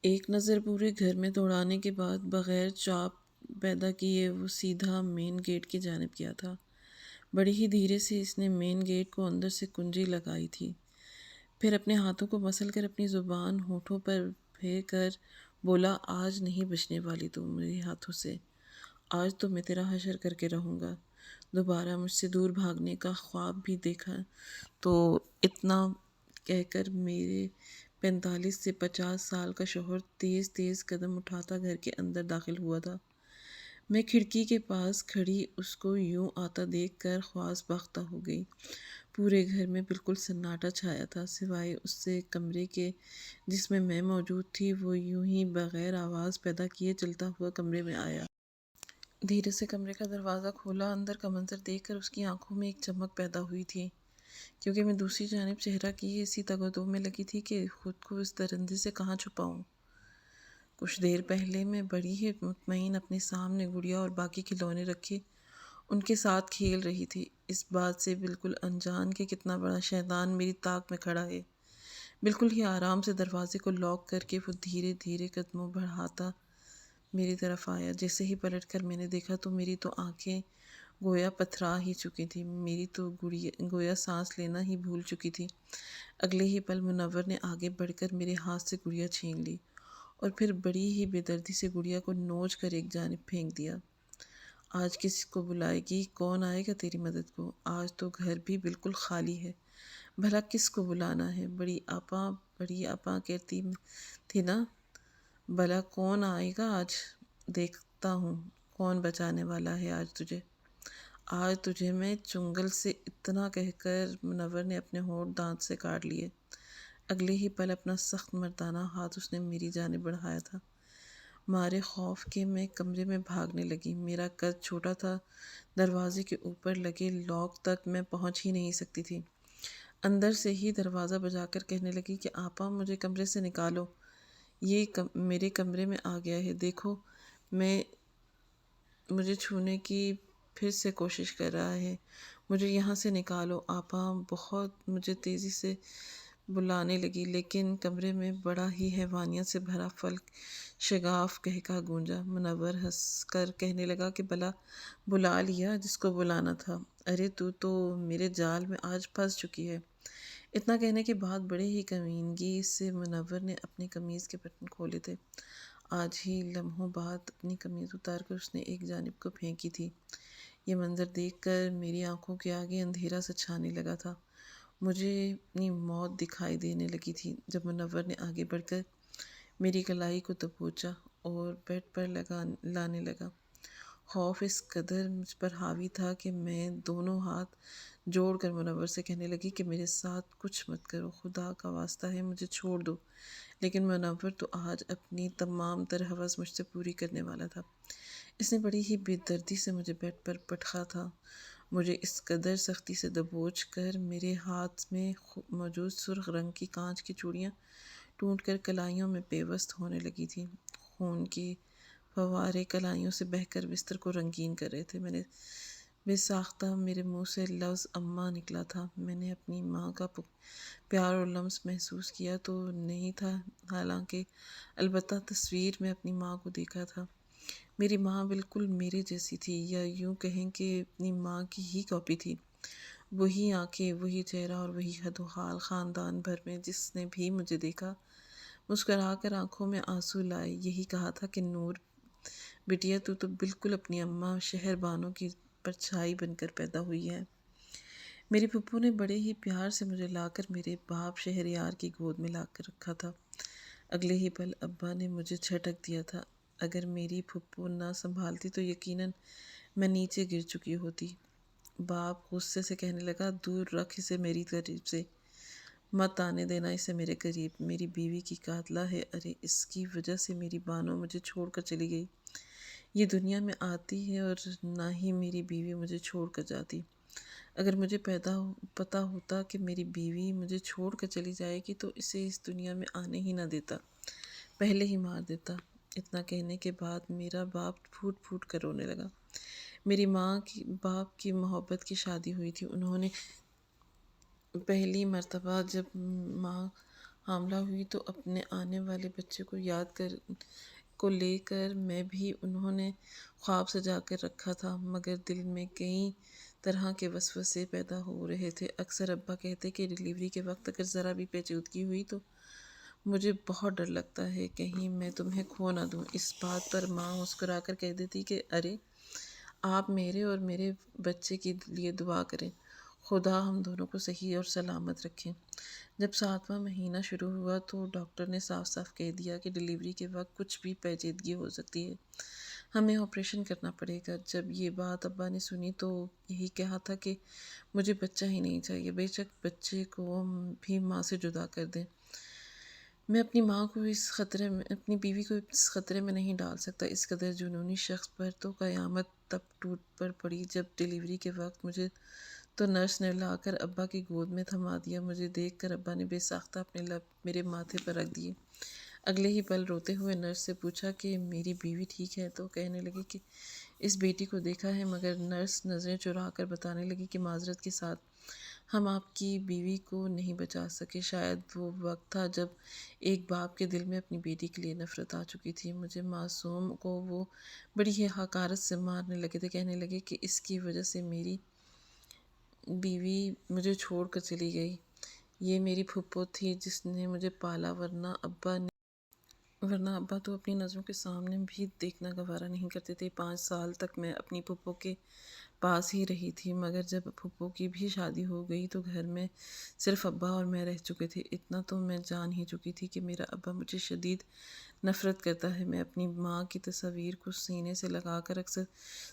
ایک نظر پورے گھر میں دوڑانے کے بعد بغیر چاپ پیدا کیے وہ سیدھا مین گیٹ کی جانب گیا تھا۔ بڑی ہی دھیرے سے اس نے مین گیٹ کو اندر سے کنجی لگائی تھی، پھر اپنے ہاتھوں کو مسل کر اپنی زبان ہونٹوں پر پھیر کر بولا، آج نہیں بچنے والی تو میرے ہاتھوں سے، آج تو میں تیرا حشر کر کے رہوں گا۔ دوبارہ مجھ سے دور بھاگنے کا خواب بھی دیکھا تو اتنا کہہ کر میرے 45 سے 50 سال کا شوہر تیز تیز قدم اٹھاتا گھر کے اندر داخل ہوا تھا۔ میں کھڑکی کے پاس کھڑی اس کو یوں آتا دیکھ کر خواص باختہ ہو گئی۔ پورے گھر میں بالکل سناٹا چھایا تھا، سوائے اس سے کمرے کے جس میں موجود تھی۔ وہ یوں ہی بغیر آواز پیدا کیے چلتا ہوا کمرے میں آیا۔ دھیرے سے کمرے کا دروازہ کھولا۔ اندر کا منظر دیکھ کر اس کی آنکھوں میں ایک چمک پیدا ہوئی تھی، کیونکہ میں دوسری جانب چہرہ کیے اسی تگ و دو میں لگی تھی کہ خود کو اس درندے سے کہاں چھپاؤں۔ کچھ دیر پہلے میں بڑی ہی مطمئن اپنے سامنے گڑیا اور باقی کھلونے رکھے ان کے ساتھ کھیل رہی تھی، اس بات سے بالکل انجان کہ کتنا بڑا شیطان میری طاق میں کھڑا ہے۔ بالکل ہی آرام سے دروازے کو لاک کر کے وہ دھیرے دھیرے قدموں بڑھاتا میری طرف آیا۔ جیسے ہی پلٹ کر میں نے دیکھا تو میری تو آنکھیں گویا پتھرا ہی چکی تھی، میری تو گویا سانس لینا ہی بھول چکی تھی۔ اگلے ہی پل منور نے آگے بڑھ کر میرے ہاتھ سے گڑیا چھین لی اور پھر بڑی ہی بے دردی سے گڑیا کو نوچ کر ایک جانب پھینک دیا۔ آج کس کو بلائے گی؟ کون آئے گا تیری مدد کو؟ آج تو گھر بھی بالکل خالی ہے، بھلا کس کو بلانا ہے؟ بڑی آپا کہتی تھی نا، بھلا کون آئے گا آج؟ دیکھتا ہوں کون بچانے والا ہے آج تجھے میں چنگل سے، اتنا کہہ کر منور نے اپنے ہونٹ دانت سے کاٹ لیے۔ اگلے ہی پل اپنا سخت مردانہ ہاتھ اس نے میری جانب بڑھایا تھا۔ مارے خوف کے میں کمرے میں بھاگنے لگی۔ میرا قد چھوٹا تھا، دروازے کے اوپر لگے لاک تک میں پہنچ ہی نہیں سکتی تھی۔ اندر سے ہی دروازہ بجا کر کہنے لگی کہ آپا مجھے کمرے سے نکالو، یہ میرے کمرے میں آ گیا ہے، دیکھو مجھے چھونے کی پھر سے کوشش کر رہا ہے، مجھے یہاں سے نکالو آپا۔ بہت مجھے تیزی سے بلانے لگی، لیکن کمرے میں بڑا ہی حیوانیت سے بھرا فلک شگاف قہقہ گونجا۔ منور ہنس کر کہنے لگا کہ بھلا بلا لیا جس کو بلانا تھا، ارے تو میرے جال میں آج پھنس چکی ہے۔ اتنا کہنے کے بعد بڑے ہی کمینگی سے منور نے اپنی قمیض کے بٹن کھولے تھے۔ آج ہی لمحوں بعد اپنی قمیض اتار کر اس نے ایک جانب کو پھینکی تھی۔ یہ منظر دیکھ کر میری آنکھوں کے آگے اندھیرا سا چھانے لگا تھا۔ مجھے اپنی موت دکھائی دینے لگی تھی جب منور نے آگے بڑھ کر میری کلائی کو دبوچا اور بیڈ پر لانے لگا۔ خوف اس قدر مجھ پر حاوی تھا کہ میں دونوں ہاتھ جوڑ کر منور سے کہنے لگی کہ میرے ساتھ کچھ مت کرو، خدا کا واسطہ ہے مجھے چھوڑ دو۔ لیکن منور تو آج اپنی تمام تر ہوس مجھ سے پوری کرنے والا تھا۔ اس نے بڑی ہی بے دردی سے مجھے بیڈ پر پٹخا تھا، مجھے اس قدر سختی سے دبوچ کر میرے ہاتھ میں موجود سرخ رنگ کی کانچ کی چوڑیاں ٹوٹ کر کلائیوں میں پیوست ہونے لگی تھیں۔ خون کے فوارے کلائیوں سے بہہ کر بستر کو رنگین کر رہے تھے۔ میں نے بے ساختہ میرے منہ سے لفظ اماں نکلا تھا۔ میں نے اپنی ماں کا پیار اور لمس محسوس کیا تو نہیں تھا، حالانکہ البتہ تصویر میں اپنی ماں کو دیکھا تھا۔ میری ماں بالکل میرے جیسی تھی، یا یوں کہیں کہ اپنی ماں کی ہی کاپی تھی۔ وہی آنکھیں، وہی چہرہ اور وہی حد و حال۔ خاندان بھر میں جس نے بھی مجھے دیکھا مسکرا کر آنکھوں میں آنسو لائے یہی کہا تھا کہ نور بیٹیا تو بالکل اپنی اماں شہر بانو کی پرچھائی بن کر پیدا ہوئی ہے۔ میری پھپھو نے بڑے ہی پیار سے مجھے لا کر میرے باپ شہریار کی گود میں لا کر رکھا تھا۔ اگلے ہی پل ابا نے مجھے جھٹک دیا تھا۔ اگر میری پھپھو نہ سنبھالتی تو یقیناً میں نیچے گر چکی ہوتی۔ باپ غصے سے کہنے لگا، دور رکھ اسے میری قریب سے، مت آنے دینا اسے میرے قریب، میری بیوی کی قاتلہ ہے، ارے اس کی وجہ سے میری بانو مجھے چھوڑ کر چلی گئی، یہ دنیا میں آتی ہے اور نہ ہی میری بیوی مجھے چھوڑ کر جاتی۔ اگر مجھے پتہ ہوتا کہ میری بیوی مجھے چھوڑ کر چلی جائے گی تو اسے اس دنیا میں آنے ہی نہ دیتا، پہلے ہی مار دیتا۔ اتنا کہنے کے بعد میرا باپ پھوٹ پھوٹ کر رونے لگا۔ میری ماں کی باپ کی محبت کی شادی ہوئی تھی۔ انہوں نے پہلی مرتبہ جب ماں حاملہ ہوئی تو اپنے آنے والے بچے کو لے کر میں بھی انہوں نے خواب سجا کر رکھا تھا، مگر دل میں کئی طرح کے وسوسے پیدا ہو رہے تھے۔ اکثر ابا کہتے کہ ڈیلیوری کے وقت اگر ذرا بھی پیچیدگی ہوئی تو مجھے بہت ڈر لگتا ہے کہیں میں تمہیں کھو نہ دوں۔ اس بات پر ماں مسکرا کر کہہ دیتی کہ ارے آپ میرے اور میرے بچے کے لیے دعا کریں، خدا ہم دونوں کو صحیح اور سلامت رکھیں۔ جب 7واں مہینہ شروع ہوا تو ڈاکٹر نے صاف صاف کہہ دیا کہ ڈیلیوری کے وقت کچھ بھی پیچیدگی ہو سکتی ہے، ہمیں آپریشن کرنا پڑے گا۔ جب یہ بات ابا نے سنی تو یہی کہا تھا کہ مجھے بچہ ہی نہیں چاہیے، بے شک بچے کو بھی ماں سے جدا کر دیں۔ میں اپنی بیوی کو اس خطرے میں نہیں ڈال سکتا۔ اس قدر جنونی شخص پر تو قیامت تب ٹوٹ پڑی جب ڈیلیوری کے وقت مجھے تو نرس نے لا کر ابا کی گود میں تھما دیا۔ مجھے دیکھ کر ابا نے بے ساختہ اپنے لب میرے ماتھے پر رکھ دیے۔ اگلے ہی پل روتے ہوئے نرس سے پوچھا کہ میری بیوی ٹھیک ہے؟ تو کہنے لگے کہ اس بیٹی کو دیکھا ہے، مگر نرس نظریں چرا کر بتانے لگی کہ معذرت کے ساتھ ہم آپ کی بیوی کو نہیں بچا سکے۔ شاید وہ وقت تھا جب ایک باپ کے دل میں اپنی بیٹی کے لیے نفرت آ چکی تھی۔ مجھے معصوم کو وہ بڑی ہی حقارت سے مارنے لگے تھے، کہنے لگے کہ اس کی وجہ سے میری بیوی مجھے چھوڑ کر چلی گئی۔ یہ میری پھپھو تھی جس نے مجھے پالا، ورنہ ابا تو اپنی نظروں کے سامنے بھی دیکھنا گوارا نہیں کرتے تھے۔ 5 سال تک میں اپنی پھپھو کے پاس ہی رہی تھی، مگر جب پھپھو کی بھی شادی ہو گئی تو گھر میں صرف ابا اور میں رہ چکے تھے۔ اتنا تو میں جان ہی چکی تھی کہ میرا ابا مجھے شدید نفرت کرتا ہے۔ میں اپنی ماں کی تصویر کو سینے سے لگا کر اکثر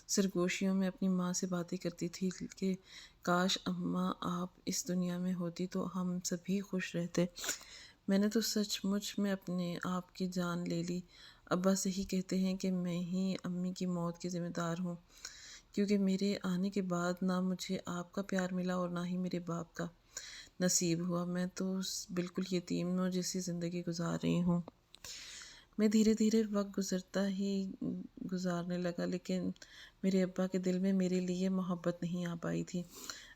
سرگوشیوں میں اپنی ماں سے باتیں کرتی تھی کہ کاش اماں آپ اس دنیا میں ہوتی تو ہم سبھی خوش رہتے۔ میں نے تو سچ مچ میں اپنے آپ کی جان لے لی۔ ابا صحیح کہتے ہیں کہ میں ہی امی کی موت کی ذمہ دار ہوں، کیونکہ میرے آنے کے بعد نہ مجھے آپ کا پیار ملا اور نہ ہی میرے باپ کا نصیب ہوا۔ میں تو بالکل یتیموں جیسی زندگی گزار رہی ہوں۔ میں دھیرے دھیرے وقت گزارنے لگا، لیکن میرے ابا کے دل میں میرے لیے محبت نہیں آ پائی تھی۔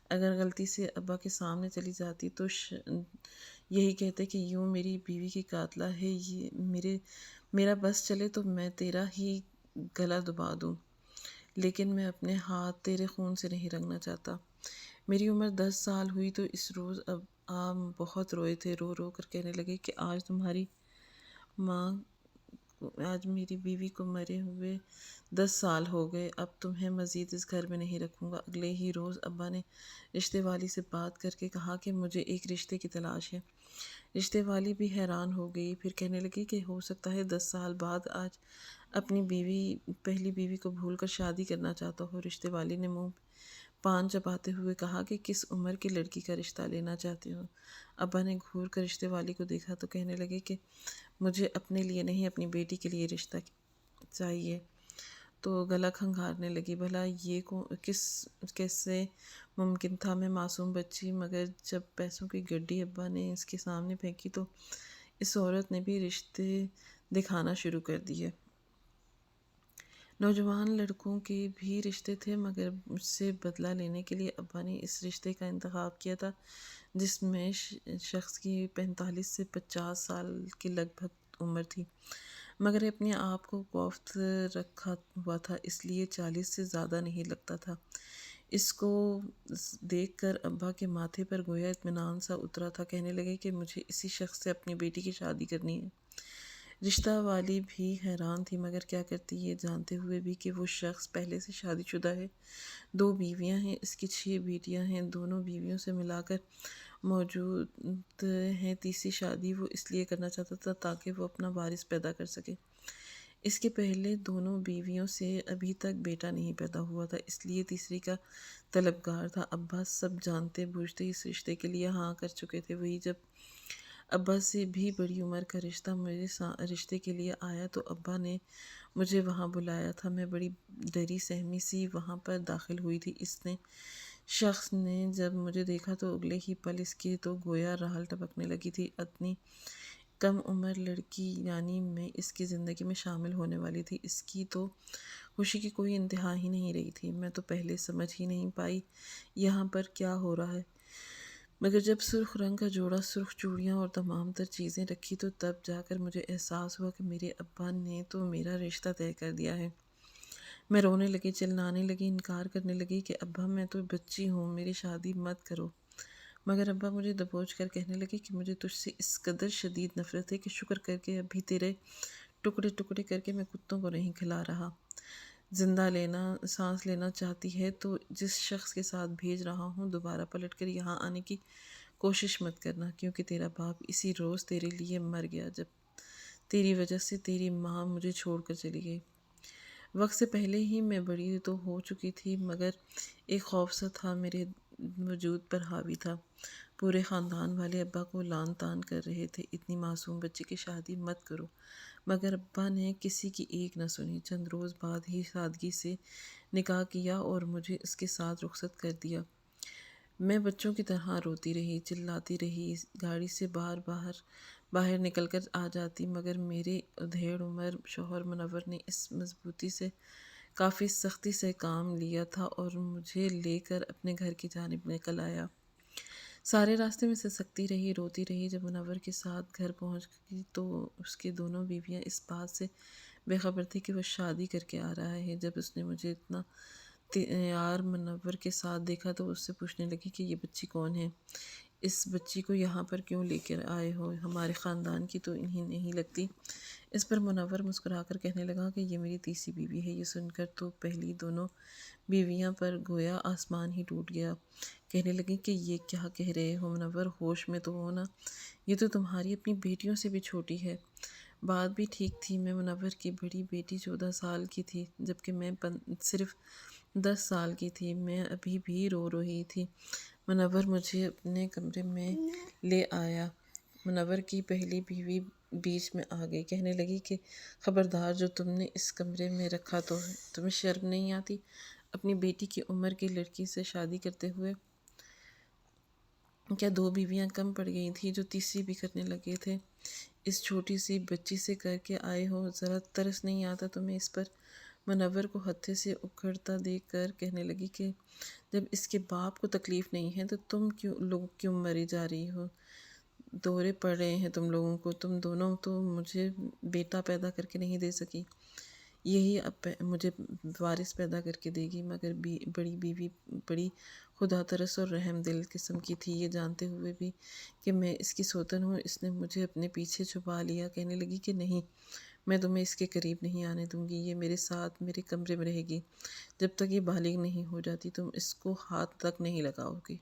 اگر غلطی سے ابا کے سامنے چلی جاتی تو یہی کہتے کہ یوں میری بیوی کی قاتلہ ہے، میرا بس چلے تو میں تیرا ہی گلا دبا دوں، لیکن میں اپنے ہاتھ تیرے خون سے نہیں رنگنا چاہتا۔ میری عمر 10 سال ہوئی تو اس روز بہت روئے تھے، رو رو کر کہنے لگے کہ آج میری بیوی کو مرے ہوئے 10 سال ہو گئے، اب تمہیں مزید اس گھر میں نہیں رکھوں گا۔ اگلے ہی روز ابا نے رشتے والی سے بات کر کے کہا کہ مجھے ایک رشتے کی تلاش ہے۔ رشتے والی بھی حیران ہو گئی، پھر کہنے لگی کہ ہو سکتا ہے 10 سال بعد آج اپنی پہلی بیوی کو بھول کر شادی کرنا چاہتا ہو۔ رشتے والی نے منہ پان چباتے ہوئے کہا کہ کس عمر کی لڑکی کا رشتہ لینا چاہتے ہو؟ ابا نے گھور کر رشتے والی کو دیکھا تو کہنے لگے کہ مجھے اپنے لیے نہیں اپنی بیٹی کے لیے رشتہ چاہیے۔ تو گلا کھنگھارنے لگی، بھلا یہ کیسے ممکن تھا؟ میں معصوم بچی، مگر جب پیسوں کی گڈی ابا نے اس کے سامنے پھینکی تو اس عورت نے بھی رشتے دکھانا شروع کر دیے۔ نوجوان لڑکوں کے بھی رشتے تھے، مگر مجھ سے بدلہ لینے کے لیے ابا نے اس رشتے کا انتخاب کیا تھا جس میں شخص کی 45 سے 50 سال کے لگ بھگ عمر تھی، مگر اپنے آپ کو کوفت رکھا ہوا تھا، اس لیے 40 سے زیادہ نہیں لگتا تھا۔ اس کو دیکھ کر ابا کے ماتھے پر گویا اطمینان سا اترا تھا، کہنے لگے کہ مجھے اسی شخص سے اپنی بیٹی کی شادی کرنی ہے۔ رشتہ والی بھی حیران تھی، مگر کیا کرتی، یہ جانتے ہوئے بھی کہ وہ شخص پہلے سے شادی شدہ ہے، 2 بیویاں ہیں، اس کی 6 بیٹیاں ہیں، دونوں بیویوں سے ملا کر موجود ہیں، تیسری شادی وہ اس لیے کرنا چاہتا تھا تاکہ وہ اپنا وارث پیدا کر سکے۔ اس کے پہلے دونوں بیویوں سے ابھی تک بیٹا نہیں پیدا ہوا تھا، اس لیے تیسری کا طلبگار تھا۔ ابا سب جانتے بوجھتے اس رشتے کے لیے ہاں کر چکے تھے۔ وہی جب ابا سے بھی بڑی عمر کا رشتہ میرے رشتے کے لیے آیا تو ابا نے مجھے وہاں بلایا تھا۔ میں بڑی ڈری سہمی سی وہاں پر داخل ہوئی تھی۔ اس شخص نے جب مجھے دیکھا تو اگلے ہی پل اس کی تو گویا رحل ٹپکنے لگی تھی۔ اتنی کم عمر لڑکی یعنی میں اس کی زندگی میں شامل ہونے والی تھی، اس کی تو خوشی کی کوئی انتہا ہی نہیں رہی تھی۔ میں تو پہلے سمجھ ہی نہیں پائی یہاں پر کیا ہو رہا ہے۔ مگر جب سرخ رنگ کا جوڑا، سرخ چوڑیاں اور تمام تر چیزیں رکھی تو تب جا کر مجھے احساس ہوا کہ میرے ابا نے تو میرا رشتہ طے کر دیا ہے۔ میں رونے لگی، چلانے لگی، انکار کرنے لگی کہ ابا میں تو بچی ہوں، میری شادی مت کرو۔ مگر ابا مجھے دبوچ کر کہنے لگے کہ مجھے تجھ سے اس قدر شدید نفرت ہے کہ شکر کر کے ابھی تیرے ٹکڑے ٹکڑے کر کے میں کتوں کو نہیں کھلا رہا۔ زندہ سانس لینا چاہتی ہے تو جس شخص کے ساتھ بھیج رہا ہوں دوبارہ پلٹ کر یہاں آنے کی کوشش مت کرنا، کیونکہ تیرا باپ اسی روز تیرے لیے مر گیا جب تیری وجہ سے تیری ماں مجھے چھوڑ کر چلی گئی۔ وقت سے پہلے ہی میں بڑی تو ہو چکی تھی، مگر ایک خوف سا تھا میرے وجود پر حاوی تھا۔ پورے خاندان والے ابا کو لعن طعن کر رہے تھے، اتنی معصوم بچی کی شادی مت کرو، مگر ابا نے کسی کی ایک نہ سنی۔ چند روز بعد ہی سادگی سے نکاح کیا اور مجھے اس کے ساتھ رخصت کر دیا۔ میں بچوں کی طرح روتی رہی، چلاتی رہی، گاڑی سے باہر نکل کر آ جاتی، مگر میرے ادھیڑ عمر شوہر منور نے اس مضبوطی سے کافی سختی سے کام لیا تھا اور مجھے لے کر اپنے گھر کی جانب نکل آیا۔ سارے راستے میں سسکتی رہی، روتی رہی۔ جب منور کے ساتھ گھر پہنچ گئی تو اس کے دونوں بیویاں اس بات سے بے خبر تھی کہ وہ شادی کر کے آ رہا ہے۔ جب اس نے مجھے اتنا تیار منور کے ساتھ دیکھا تو اس سے پوچھنے لگی کہ یہ بچی کون ہے؟ اس بچی کو یہاں پر کیوں لے کر آئے ہو؟ ہمارے خاندان کی تو انہیں نہیں لگتی۔ اس پر منور مسکرا کر کہنے لگا کہ یہ میری تیسری بیوی ہے۔ یہ سن کر تو پہلی دونوں بیویاں پر گویا آسمان ہی ٹوٹ گیا۔ کہنے لگی کہ یہ کیا کہہ رہے ہو منور، ہوش میں تو ہو نا، یہ تو تمہاری اپنی بیٹیوں سے بھی چھوٹی ہے۔ بات بھی ٹھیک تھی، میں منور کی بڑی بیٹی 14 سال کی تھی جبکہ میں صرف 10 سال کی تھی۔ میں ابھی بھی رو رہی تھی۔ منور مجھے اپنے کمرے میں لے آیا۔ منور کی پہلی بیوی بیچ میں آ گئی، کہنے لگی کہ خبردار، جو تم نے اس کمرے میں رکھا تو ہے، تمہیں شرم نہیں آتی اپنی بیٹی کی عمر کی لڑکی سے شادی کرتے ہوئے؟ کیا 2 بیویاں کم پڑ گئی تھیں جو تیسری بھی کرنے لگے تھے؟ اس چھوٹی سی بچی سے کر کے آئے ہو، ذرا ترس نہیں آتا تمہیں اس پر؟ منور کو ہتھے سے اکھڑتا دیکھ کر کہنے لگی کہ جب اس کے باپ کو تکلیف نہیں ہے تو تم لوگ کیوں مری جا رہی ہو؟ دورے پڑ رہے ہیں تم لوگوں کو، تم دونوں تو مجھے بیٹا پیدا کر کے نہیں دے سکی، یہی اب مجھے وارث پیدا کر کے دے گی۔ مگر بڑی بیوی بڑی خدا ترس اور رحم دل قسم کی تھی، یہ جانتے ہوئے بھی کہ میں اس کی سوتن ہوں اس نے مجھے اپنے پیچھے چھپا لیا۔ کہنے لگی کہ نہیں، میں تمہیں اس کے قریب نہیں آنے دوں گی، یہ میرے ساتھ میرے کمرے میں رہے گی جب تک یہ بالغ نہیں ہو جاتی، تم اس کو ہاتھ تک نہیں لگاؤ گی۔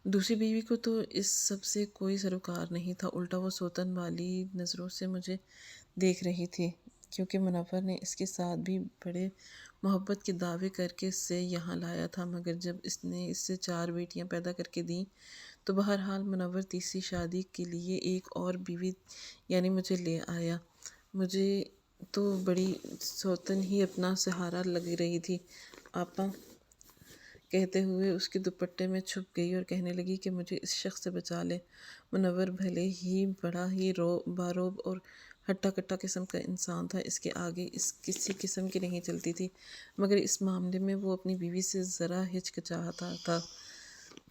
دوسری بیوی کو تو اس سب سے کوئی سروکار نہیں تھا، الٹا وہ سوتن والی نظروں سے مجھے دیکھ رہی تھی، کیونکہ منور نے اس کے ساتھ بھی بڑے محبت کے دعوے کر کے اسے یہاں لایا تھا۔ مگر جب اس نے اس سے 4 بیٹیاں پیدا کر کے دیں تو بہرحال منور تیسری شادی کے لیے ایک اور بیوی یعنی مجھے لے آیا۔ مجھے تو بڑی سوتن ہی اپنا سہارا لگ رہی تھی۔ آپا کہتے ہوئے اس کے دوپٹے میں چھپ گئی اور کہنے لگی کہ مجھے اس شخص سے بچا لے۔ منور بھلے ہی بڑا ہی باروب اور ہٹا کٹا قسم کا انسان تھا، اس کے آگے اس کسی قسم کی نہیں چلتی تھی، مگر اس معاملے میں وہ اپنی بیوی سے ذرا ہچکچاتا تھا،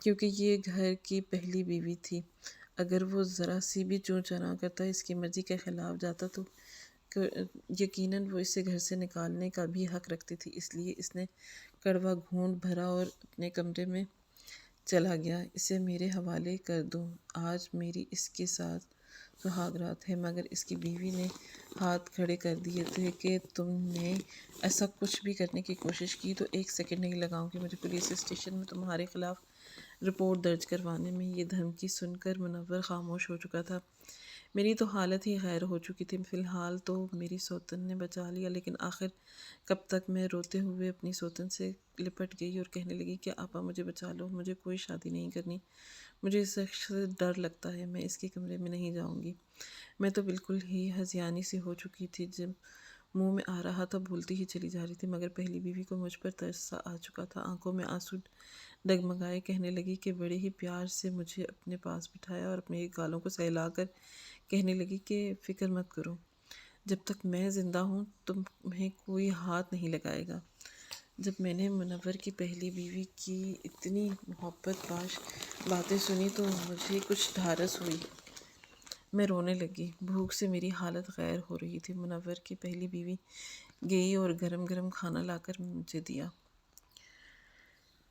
کیونکہ یہ گھر کی پہلی بیوی تھی۔ اگر وہ ذرا سی بھی چوں چرا کرتا، اس کی مرضی کے خلاف جاتا تو یقیناً وہ اسے گھر سے نکالنے کا بھی حق رکھتی تھی۔ اس لیے اس نے کڑوا گھونٹ بھرا اور اپنے کمرے میں چلا گیا۔ اسے میرے حوالے کر دو، آج میری اس کے ساتھ سہاگ رات ہے۔ مگر اس کی بیوی نے ہاتھ کھڑے کر دیے تھے کہ تم نے ایسا کچھ بھی کرنے کی کوشش کی تو 1 سیکنڈ نہیں لگاؤں گی مجھے پولیس اسٹیشن میں تمہارے خلاف رپورٹ درج کروانے میں۔ یہ دھمکی سن کر منور خاموش ہو چکا تھا۔ میری تو حالت ہی غیر ہو چکی تھی۔ فی الحال تو میری سوتن نے بچا لیا، لیکن آخر کب تک؟ میں روتے ہوئے اپنی سوتن سے لپٹ گئی اور کہنے لگی کہ آپا مجھے بچا لو، مجھے کوئی شادی نہیں کرنی، مجھے اس شخص سے ڈر لگتا ہے، میں اس کے کمرے میں نہیں جاؤں گی۔ میں تو بالکل ہی ہذیانی سی ہو چکی تھی، جب منہ میں آ رہا تھا بولتی ہی چلی جا رہی تھی، مگر پہلی بیوی کو مجھ پر ترس سا آ چکا تھا، آنکھوں میں آنسو ڈگمگائے، کہنے لگی کہ بڑے ہی پیار سے مجھے اپنے پاس بٹھایا اور اپنے گالوں کو سہلا کر کہنے لگی کہ فکر مت کرو، جب تک میں زندہ ہوں تمہیں کوئی ہاتھ نہیں لگائے گا۔ جب میں نے منور کی پہلی بیوی کی اتنی محبت باش باتیں سنی تو مجھے کچھ ڈھارس ہوئی۔ میں رونے لگی۔ بھوک سے میری حالت غیر ہو رہی تھی۔ منور کی پہلی بیوی گئی اور گرم گرم کھانا لا کر مجھے دیا۔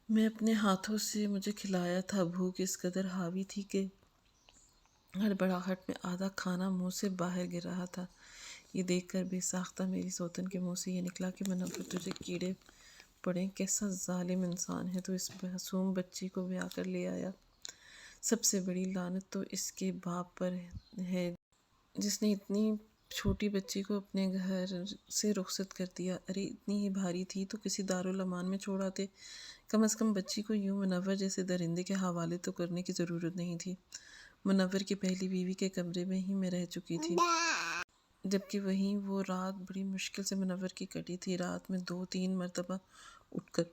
میں اپنے ہاتھوں سے مجھے کھلایا تھا۔ بھوک اس قدر حاوی تھی کہ ہڑبڑاہٹ میں آدھا کھانا منہ سے باہر گر رہا تھا۔ یہ دیکھ کر بے ساختہ میری سوتن کے منہ سے یہ نکلا کہ منور تجھے کیڑے پڑیں، کیسا ظالم انسان ہے تو اس معصوم بچی کو بیاہ کر لے آیا۔ سب سے بڑی لعنت تو اس کے باپ پر ہے جس نے اتنی چھوٹی بچی کو اپنے گھر سے رخصت کر دیا۔ ارے اتنی ہی بھاری تھی تو کسی دارالامان میں چھوڑ آتے۔ کم از کم بچی کو یوں منور جیسے درندے کے حوالے تو کرنے کی ضرورت نہیں تھی۔ منور کی پہلی بیوی کے کمرے میں ہی میں رہ چکی تھی، جبکہ وہیں وہ رات بڑی مشکل سے منور کی کٹی تھی۔ رات میں 2-3 مرتبہ اٹھ کر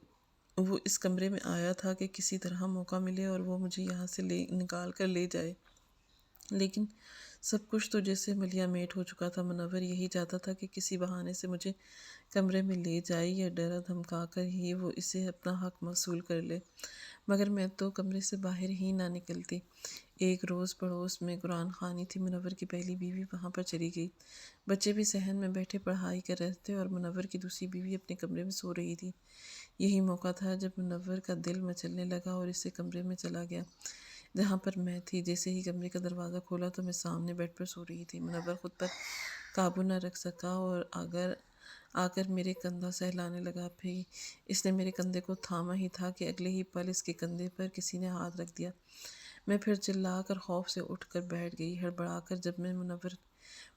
وہ اس کمرے میں آیا تھا کہ کسی طرح موقع ملے اور وہ مجھے یہاں سے نکال کر لے جائے، لیکن سب کچھ تو جیسے ملیا میٹ ہو چکا تھا۔ منور یہی چاہتا تھا کہ کسی بہانے سے مجھے کمرے میں لے جائے یا ڈرا دھمکا کر ہی وہ اسے اپنا حق موصول کر لے، مگر میں تو کمرے سے باہر ہی نہ نکلتی۔ ایک روز پڑوس میں قرآن خوانی تھی۔ منور کی پہلی بیوی وہاں پر چلی گئی۔ بچے بھی صحن میں بیٹھے پڑھائی کر رہے تھے اور منور کی دوسری بیوی اپنے کمرے میں سو رہی تھی۔ یہی موقع تھا جب منور کا دل مچلنے لگا اور اسے کمرے میں چلا گیا جہاں پر میں تھی۔ جیسے ہی کمرے کا دروازہ کھولا تو میں سامنے بیڈ پر سو رہی تھی۔ منور خود پر قابو نہ رکھ سکا اور آ کر میرے کندھا سہلانے لگا۔ پھر اس نے میرے کندھے کو تھاما ہی تھا کہ اگلے ہی پل اس کے کندھے پر کسی نے ہاتھ رکھ دیا۔ میں پھر چلا کر خوف سے اٹھ کر بیٹھ گئی۔ ہڑبڑا کر جب میں منور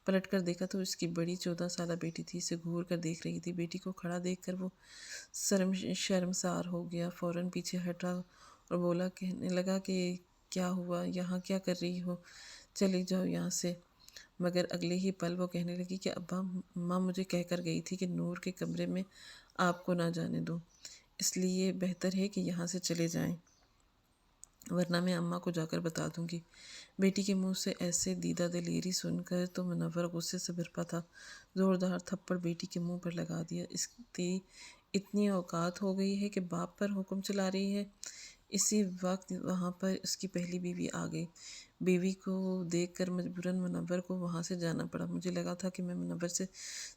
پلٹ کر دیکھا تو اس کی بڑی 14 سالہ بیٹی تھی، اسے گھور کر دیکھ رہی تھی۔ بیٹی کو کھڑا دیکھ کر وہ شرمسار ہو گیا، فوراً پیچھے ہٹا اور بولا، کہنے لگا کہ کیا ہوا، یہاں کیا کر رہی ہو، چلی جاؤ یہاں سے۔ مگر اگلے ہی پل وہ کہنے لگی کہ ابا، ماں مجھے کہہ کر گئی تھی کہ نور کے کمرے میں آپ کو نہ جانے دو، اس لیے بہتر ہے کہ یہاں سے چلے جائیں، ورنہ میں اماں کو جا کر بتا دوں گی۔ بیٹی کے منہ سے ایسے دیدہ دلیری سن کر تو منور غصے سے بھرپا تھا۔ زوردار تھپڑ بیٹی کے منہ پر لگا دیا۔ اس تیری اتنی اوقات ہو گئی ہے کہ باپ پر حکم چلا رہی ہے۔ اسی وقت وہاں پر اس کی پہلی بیوی آ گئی۔ بیوی کو دیکھ کر مجبوراً منور کو وہاں سے جانا پڑا۔ مجھے لگا تھا کہ میں منور سے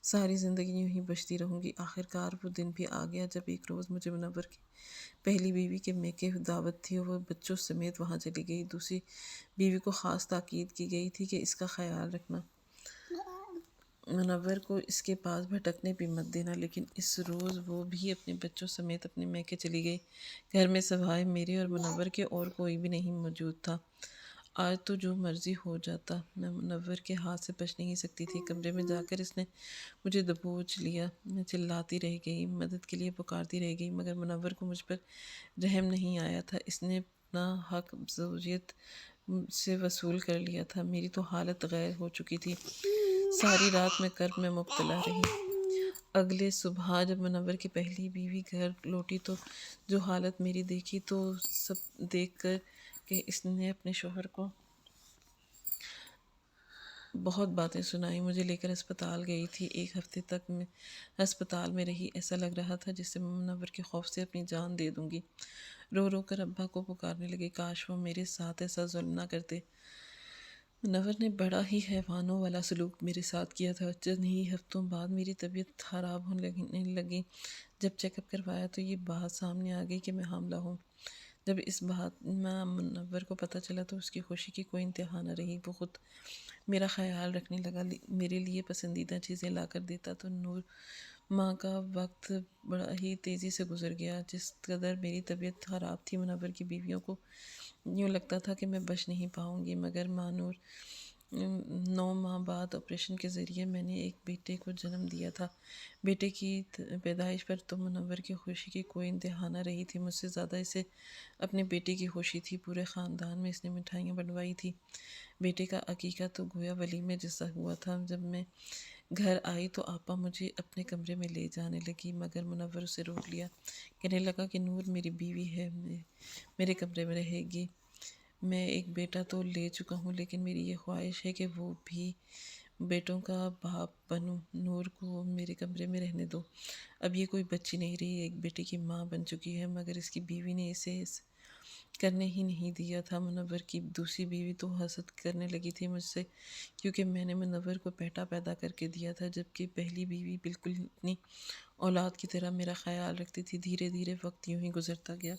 ساری زندگی یوں ہی بچتی رہوں گی۔ آخرکار وہ دن بھی آ گیا جب ایک روز مجھے منور کی پہلی بیوی کے میکے دعوت تھی اور وہ بچوں سمیت وہاں چلی گئی۔ دوسری بیوی کو خاص تاکید کی گئی تھی کہ اس کا خیال رکھنا، منور کو اس کے پاس بھٹکنے بھی مت دینا، لیکن اس روز وہ بھی اپنے بچوں سمیت اپنے میکے چلی گئی۔ گھر میں سوائے میرے اور منور کے اور کوئی بھی نہیں موجود تھا۔ آج تو جو مرضی ہو جاتا، میں منور کے ہاتھ سے بچ نہیں سکتی تھی۔ کمرے میں جا کر اس نے مجھے دبوچ لیا۔ میں چلاتی رہ گئی، مدد کے لیے پکارتی رہ گئی، مگر منور کو مجھ پر رحم نہیں آیا تھا۔ اس نے اپنا حق زوجیت سے وصول کر لیا تھا۔ میری تو حالت غیر ہو چکی تھی۔ ساری رات میں کرب میں مبتلا رہی۔ اگلے صبح جب منور کی پہلی بیوی گھر لوٹی تو جو حالت میری دیکھی تو سب دیکھ کر کہ اس نے اپنے شوہر کو بہت باتیں سنائی۔ مجھے لے کر ہسپتال گئی تھی۔ 1 ہفتے تک میں ہسپتال میں رہی۔ ایسا لگ رہا تھا جس سے میں منور کے خوف سے اپنی جان دے دوں گی۔ رو رو کر ابا کو پکارنے لگی، کاش وہ میرے ساتھ ایسا ظلم نہ کرتے۔ منور نے بڑا ہی حیوانوں والا سلوک میرے ساتھ کیا تھا۔ چند ہی ہفتوں بعد میری طبیعت خراب ہونے لگی۔ جب چیک اپ کروایا تو یہ بات سامنے آ گئی کہ میں حاملہ ہوں۔ جب اس بات میں منور کو پتہ چلا تو اس کی خوشی کی کوئی انتہا نہ رہی۔ وہ خود میرا خیال رکھنے لگا، میرے لیے پسندیدہ چیزیں لا کر دیتا تو نور ماں کا وقت بڑا ہی تیزی سے گزر گیا۔ جس قدر میری طبیعت خراب تھی، منور کی بیویوں کو یوں لگتا تھا کہ میں بچ نہیں پاؤں گی، مگر ماں نور 9 ماہ بعد آپریشن کے ذریعے میں نے ایک بیٹے کو جنم دیا تھا۔ بیٹے کی پیدائش پر تو منور کی خوشی کی کوئی انتہا نہ رہی تھی۔ مجھ سے زیادہ اسے اپنے بیٹے کی خوشی تھی۔ پورے خاندان میں اس نے مٹھائیاں بنوائی تھی۔ بیٹے کا عقیقہ تو گویا ولیمے جیسا ہوا تھا۔ جب میں گھر آئی تو آپا مجھے اپنے کمرے میں لے جانے لگی، مگر منور اسے روک لیا۔ کہنے لگا کہ نور میری بیوی ہے، میرے کمرے میں رہے گی۔ میں ایک بیٹا تو لے چکا ہوں، لیکن میری یہ خواہش ہے کہ وہ بھی بیٹوں کا باپ بنوں، نور کو میرے کمرے میں رہنے دو۔ اب یہ کوئی بچی نہیں رہی، ایک بیٹے کی ماں بن چکی ہے، مگر اس کی بیوی نے اسے کرنے ہی نہیں دیا تھا۔ منور کی دوسری بیوی تو حسد کرنے لگی تھی مجھ سے، کیونکہ میں نے منور کو بیٹا پیدا کر کے دیا تھا، جبکہ پہلی بیوی بالکل اپنی اولاد کی طرح میرا خیال رکھتی تھی۔ دھیرے دھیرے وقت یوں ہی گزرتا گیا۔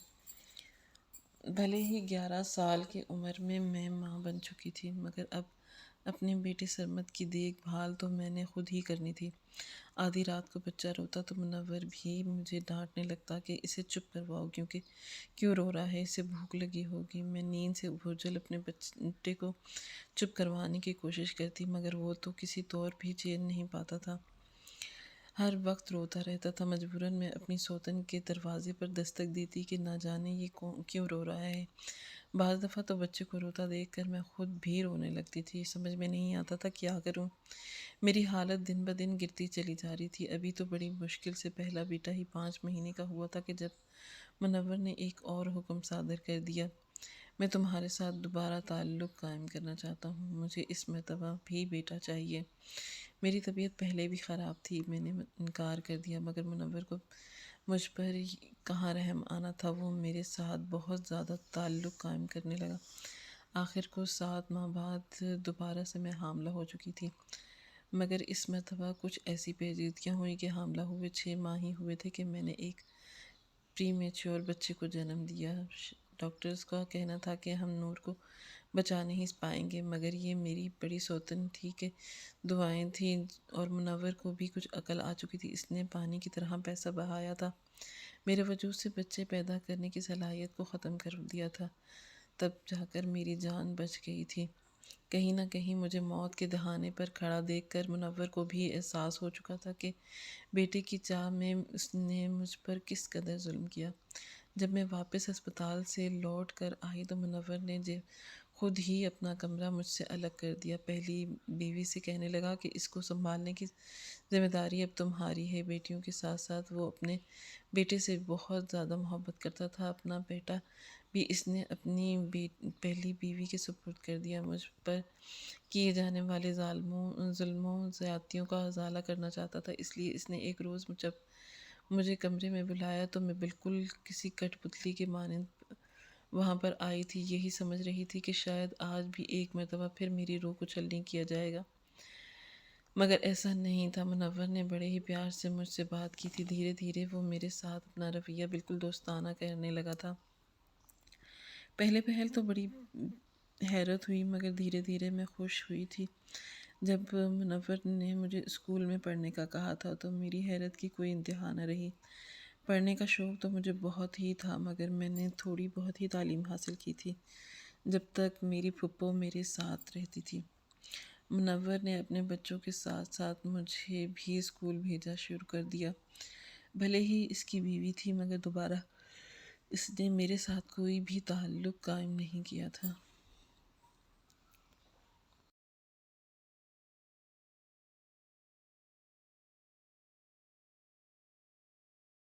بھلے ہی 11 سال کی عمر میں ماں بن چکی تھی، مگر اب اپنے بیٹے سرمد کی دیکھ بھال تو میں نے خود ہی کرنی تھی۔ آدھی رات کو بچہ روتا تو منور بھی مجھے ڈانٹنے لگتا کہ اسے چپ کرواؤ، کیوں رو رہا ہے، اسے بھوک لگی ہوگی۔ میں نیند سے بھوجل اپنے بیٹے کو چپ کروانے کی کوشش کرتی، مگر وہ تو کسی طور بھی چین نہیں پاتا تھا، ہر وقت روتا رہتا تھا۔ مجبوراً میں اپنی سوتن کے دروازے پر دستک دیتی کہ نہ جانے یہ کیوں رو رہا ہے۔ بعض دفعہ تو بچے کو روتا دیکھ کر میں خود بھی رونے لگتی تھی، سمجھ میں نہیں آتا تھا کیا کروں۔ میری حالت دن بدن گرتی چلی جا رہی تھی۔ ابھی تو بڑی مشکل سے پہلا بیٹا ہی 5 مہینے کا ہوا تھا کہ جب منور نے ایک اور حکم صادر کر دیا: میں تمہارے ساتھ دوبارہ تعلق قائم کرنا چاہتا ہوں، مجھے اس مرتبہ بھی بیٹا چاہیے۔ میری طبیعت پہلے بھی خراب تھی، میں نے انکار کر دیا، مگر منور کو مجھ پر کہاں رحم آنا تھا، وہ میرے ساتھ بہت زیادہ تعلق قائم کرنے لگا۔ آخر کو 7 ماہ بعد دوبارہ سے میں حاملہ ہو چکی تھی، مگر اس مرتبہ کچھ ایسی پیچیدگیاں ہوئی کہ حاملہ ہوئے 6 ماہ ہی ہوئے تھے کہ میں نے ایک پری میچور بچے کو جنم دیا۔ ڈاکٹرز کا کہنا تھا کہ ہم نور کو بچا نہیں پائیں گے، مگر یہ میری بڑی سوتن تھی کہ دعائیں تھیں اور منور کو بھی کچھ عقل آ چکی تھی، اس نے پانی کی طرح پیسہ بہایا تھا، میرے وجود سے بچے پیدا کرنے کی صلاحیت کو ختم کر دیا تھا۔ تب جا کر میری جان بچ گئی تھی۔ کہیں نہ کہیں مجھے موت کے دہانے پر کھڑا دیکھ کر منور کو بھی احساس ہو چکا تھا کہ بیٹے کی چاہ میں اس نے مجھ پر کس قدر ظلم کیا۔ جب میں واپس ہسپتال سے لوٹ کر آئی تو منور نے خود ہی اپنا کمرہ مجھ سے الگ کر دیا۔ پہلی بیوی سے کہنے لگا کہ اس کو سنبھالنے کی ذمہ داری اب تمہاری ہے۔ بیٹیوں کے ساتھ ساتھ وہ اپنے بیٹے سے بہت زیادہ محبت کرتا تھا۔ اپنا بیٹا بھی اس نے اپنی پہلی بیوی کے سپرد کر دیا۔ مجھ پر کیے جانے والے ظلموں زیادتیوں کا ازالہ کرنا چاہتا تھا، اس لیے اس نے ایک روز جب مجھے کمرے میں بلایا تو میں بالکل کسی کٹ پتلی کے مانند وہاں پر آئی تھی، یہی سمجھ رہی تھی کہ شاید آج بھی ایک مرتبہ پھر میری روح کو چھلنی کیا جائے گا، مگر ایسا نہیں تھا۔ منور نے بڑے ہی پیار سے مجھ سے بات کی تھی، دھیرے دھیرے وہ میرے ساتھ اپنا رویہ بالکل دوستانہ کرنے لگا تھا۔ پہلے پہل تو بڑی حیرت ہوئی، مگر دھیرے دھیرے میں خوش ہوئی تھی۔ جب منور نے مجھے اسکول میں پڑھنے کا کہا تھا تو میری حیرت کی کوئی انتہا نہ رہی۔ پڑھنے کا شوق تو مجھے بہت ہی تھا، مگر میں نے تھوڑی بہت ہی تعلیم حاصل کی تھی جب تک میری پھپھو میرے ساتھ رہتی تھی۔ منور نے اپنے بچوں کے ساتھ ساتھ مجھے بھی اسکول بھیجا شروع کر دیا۔ بھلے ہی اس کی بیوی تھی، مگر دوبارہ اس نے میرے ساتھ کوئی بھی تعلق قائم نہیں کیا تھا۔